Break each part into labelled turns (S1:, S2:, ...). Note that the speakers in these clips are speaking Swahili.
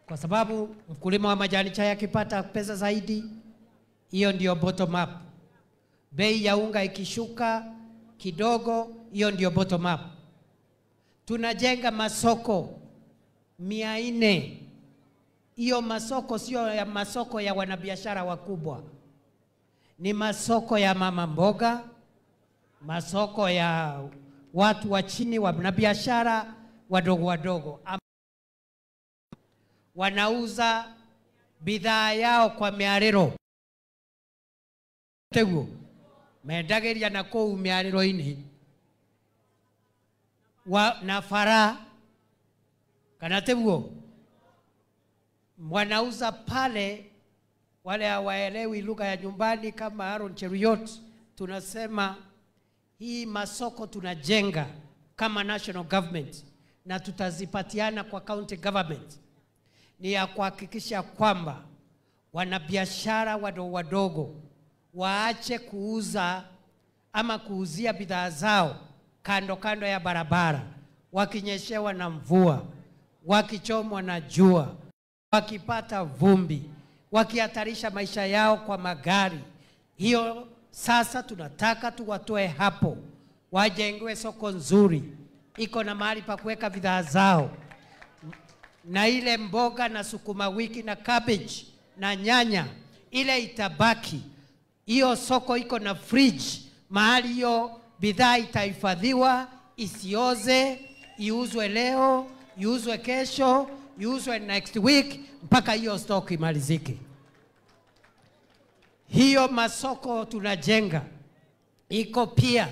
S1: Kwa sababu mkulima wa majani chai akipata pesa zaidi, hiyo ndio bottom up. Bei ya unga ikishuka kidogo, hiyo ndio bottom up. Tunajenga masoko 400. Hiyo masoko sio ya masoko ya wanabiashara wakubwa. Ni masoko ya mama mboga, masoko ya watu wa chini, wanabiashara wadogo wadogo. Wanauza bidhaa yao kwa miarero. Teguo mendageria na kou miarero ini na fara kana teguo wanauza pale. Wale hawaelewi lugha ya nyumbani kama Aaron Cheruiyot, tunasema hii masoko tunajenga kama national government na tutazipatiana kwa county government, ni ya kuhakikisha kwamba wanabiashara wadogo wadogo waache kuuza ama kuuzia bidhaa zao kando kando ya barabara, wakinyeshewa na mvua, wakichomwa na jua, wakipata vumbi, wakihatarisha maisha yao kwa magari. Hiyo sasa tunataka tuwatoe hapo, wajengwe soko nzuri, iko na mahali pa kuweka bidhaa zao, na ile mboga na sukuma wiki na cabbage na nyanya ile itabaki. Hiyo soko iko na fridge, mahali hiyo bidhaa itahifadhiwa, isioze, iuzwe leo, iuzwe kesho, iuzwe next week mpaka hiyo stock imalizike. Hiyo masoko tunajenga iko pia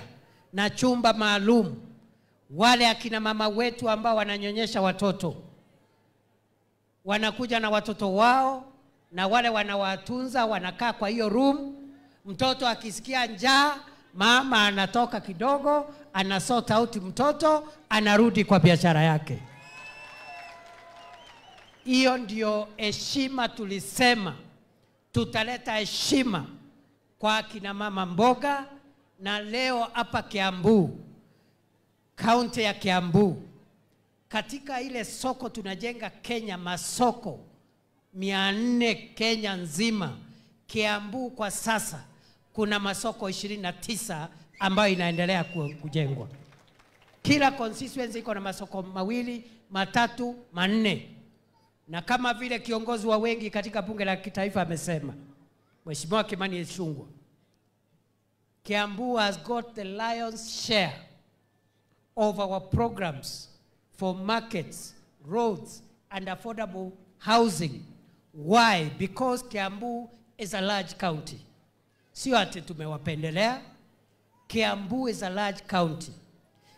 S1: na chumba maalum. Wale akina mama wetu ambao wananyonyesha watoto wanakuja na watoto wao, na wale wanawatunza wanakaa kwa hiyo room. Mtoto akisikia njaa, mama anatoka kidogo, anasort out mtoto, anarudi kwa biashara yake. Hiyo ndio heshima. Tulisema tutaleta heshima kwa kina mama mboga. Na leo hapa Kiambu, kaunti ya Kiambu, katika ile soko tunajenga Kenya masoko 400 Kenya nzima. Kiambu kwa sasa kuna masoko 29 ambayo inaendelea kujengwa. Kila constituency iko na masoko 2, 3, 4. Na kama vile kiongozi wa wengi katika bunge la kitaifa amesema, Mheshimiwa Kimani Ichung'wah, Kiambu has got the lion's share of our programs for markets, roads and affordable housing. Why? Because Kiambu is a large county. Sio ati tumewapendelea. Kiambu is a large county.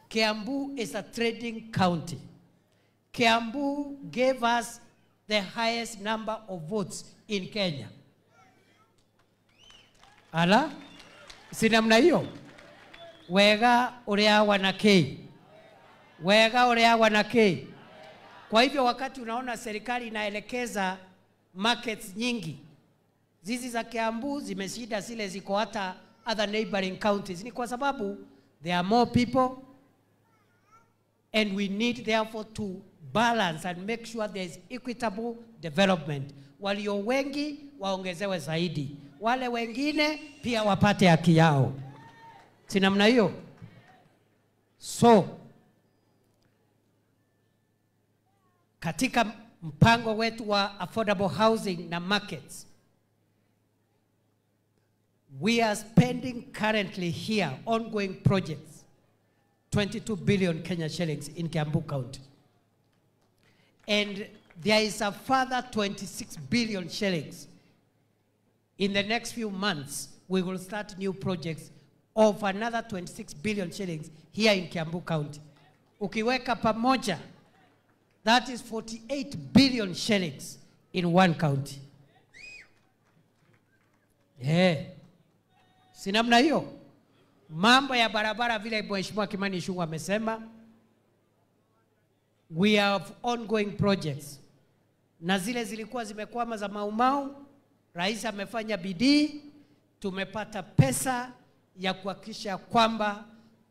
S1: Kiambu is a trading county. Kiambu gave us the highest number of votes in Kenya. Ala? Sinamna hiyo? Wega urea wanakei. Wega urea wanakei. Kwa hivyo wakati unaona serikali inaelekeza markets nyingi, zizi za Kiambu zimeshinda zile ziko hata other neighboring counties, ni kwa sababu there are more people and we need therefore to balance and make sure there is equitable development. Walio wengi waongezewe zaidi, wale wengine pia wapate haki yao. Si namna hiyo? So katika mpango wetu wa affordable housing na markets, we are spending currently here ongoing projects 22 billion Kenya shillings in Kiambu County. And there is a further 26 billion shillings. In the next few months, we will start new projects of another 26 billion shillings here in Kiambu County. Ukiweka pamoja, that is 48 billion shillings in one county. Yeah. Sinamna hiyo? Mambo ya barabara vile Mheshimiwa Kimani Ichung'wah amesema, we have ongoing projects. Na zile zilikuwa zimekwama za Maumau, Rais amefanya bidii, tumepata pesa ya kuhakikisha kwamba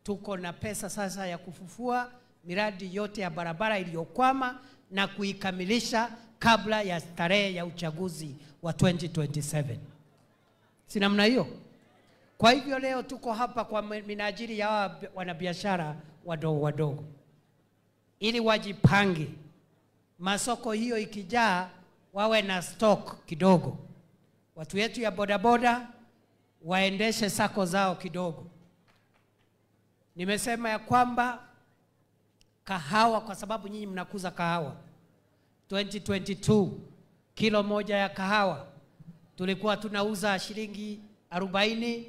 S1: tuko na pesa sasa ya kufufua miradi yote ya barabara iliyokwama na kuikamilisha kabla ya tarehe ya uchaguzi wa 2027. Si namna hiyo? Kwa hivyo leo tuko hapa kwa minajili ya wanabiashara wadogo wadogo, ili wajipange. Masoko hiyo ikijaa wawe na stock kidogo. Watu wetu ya bodaboda waendeshe sako zao kidogo. Nimesema ya kwamba kahawa, kwa sababu nyinyi mnakuza kahawa, 2022 kilo moja ya kahawa tulikuwa tunauza shilingi 40,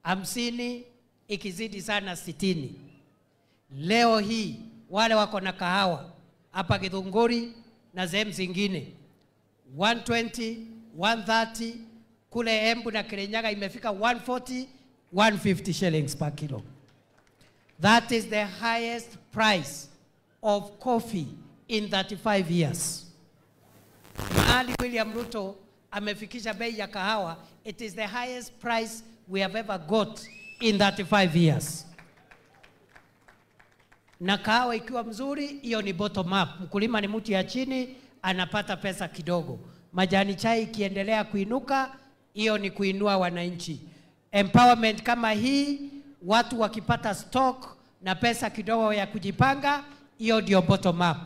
S1: 50, ikizidi sana 60. Leo hii wale wako na kahawa hapa Githunguri na sehemu zingine 120, 130, kule Embu na Kirinyaga imefika 140, 150 shillings per kilo. That is the highest price of coffee in 35 years. Mahali William Ruto amefikisha bei ya kahawa, it is the highest price we have ever got in 35 years. Na kahawa ikiwa mzuri, hiyo ni bottom up. Mkulima ni mtu ya chini, anapata pesa kidogo. Majani chai ikiendelea kuinuka, hiyo ni kuinua wananchi. Empowerment kama hii, watu wakipata stock na pesa kidogo ya kujipanga, hiyo ndio bottom up.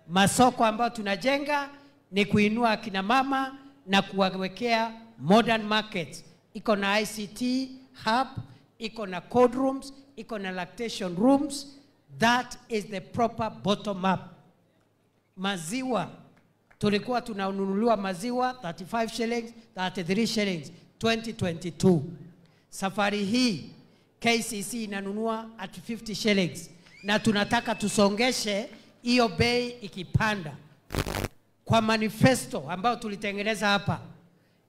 S1: Masoko ambayo tunajenga ni kuinua kina mama na kuwawekea modern markets. Iko na ICT hub, iko na cold rooms, iko na lactation rooms. That is the proper bottom up. Maziwa, tulikuwa tunanunuliwa maziwa 35 shillings, 33 shillings 2022. Safari hii KCC inanunua at 50 shillings na tunataka tusongeshe hiyo bei ikipanda. Kwa manifesto ambayo tulitengeneza hapa,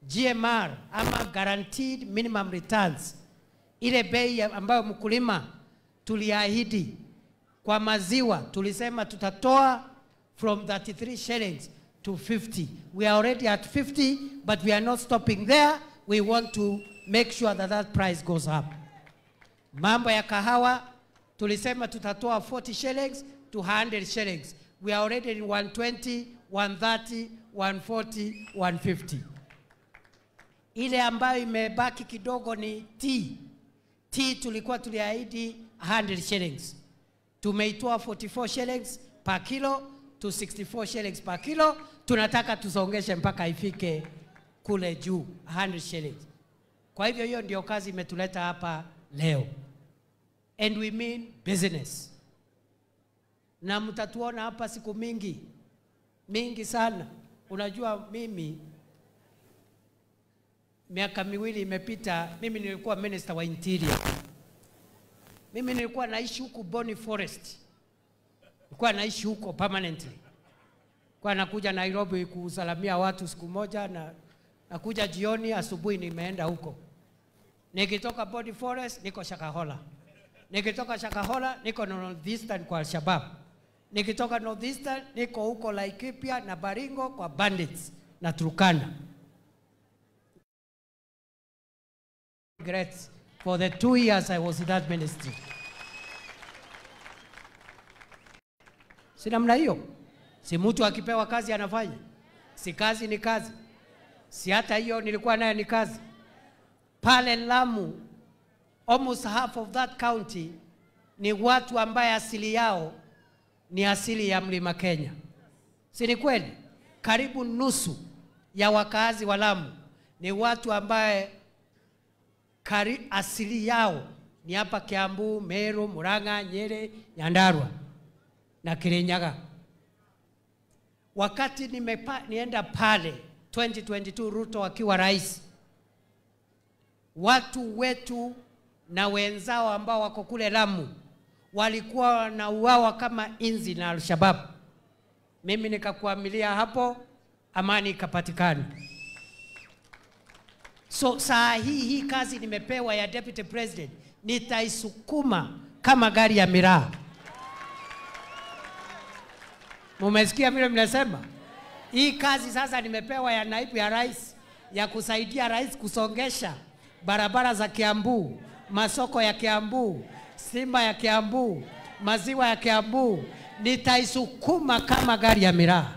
S1: GMR ama guaranteed minimum returns, ile bei ambayo mkulima tuliahidi kwa maziwa, tulisema tutatoa from 33 shillings to 50. We are already at 50, but we are not stopping there. We want to make sure that that price goes up. Mambo ya kahawa, tulisema tutatoa 40 shillings to 100 shillings. We are already in 120, 130, 140, 150. Ile ambayo imebaki kidogo ni tea. Tea tulikuwa tuliahidi 100 shillings. Tumeitoa 44 shillings per kilo to 64 shillings per kilo. Tunataka tusongeshe mpaka ifike kule juu 100 shillings. Kwa hivyo hiyo ndio kazi imetuleta hapa leo. And we mean business. Na mtatuona hapa siku mingi sana. Unajua mimi miaka miwili imepita, mimi nilikuwa minister wa interior. Mimi nilikuwa naishi huko Boni Forest. Nilikuwa naishi huko permanently. Kwa nakuja Nairobi kusalamia watu siku moja, na nakuja jioni, asubuhi nimeenda huko. Nikitoka Boni Forest niko Shakahola. Nikitoka Shakahola niko Northeastern kwa Al-Shabaab. Nikitoka Northeastern niko huko Laikipia na Baringo kwa bandits na Turkana. Regrets for the 2 years I was in that ministry. Si namna hiyo? Si mtu akipewa kazi anafanya? Si kazi ni kazi? Si hata hiyo nilikuwa nayo ni kazi? Pale Lamu, almost half of that county ni watu ambaye asili yao ni asili ya Mlima Kenya. Si ni kweli? Karibu nusu ya wakazi wa Lamu ni watu ambaye asili yao ni hapa Kiambu, Meru, Murang'a, Nyeri, Nyandarua na Kirinyaga. Wakati nienda pale 2022 Ruto akiwa rais, watu wetu na wenzao ambao wako kule Lamu walikuwa wanauawa kama inzi na Al-Shabaab. Mimi nikakuamilia hapo, amani ikapatikana. So saa hii kazi nimepewa ya deputy president nitaisukuma kama gari ya miraa. Mumesikia vile mnasema? Hii kazi sasa nimepewa ya naibu ya rais, ya kusaidia rais kusongesha barabara za Kiambu, masoko ya Kiambu, stima ya Kiambu, maziwa ya Kiambu. Nitaisukuma kama gari ya miraa.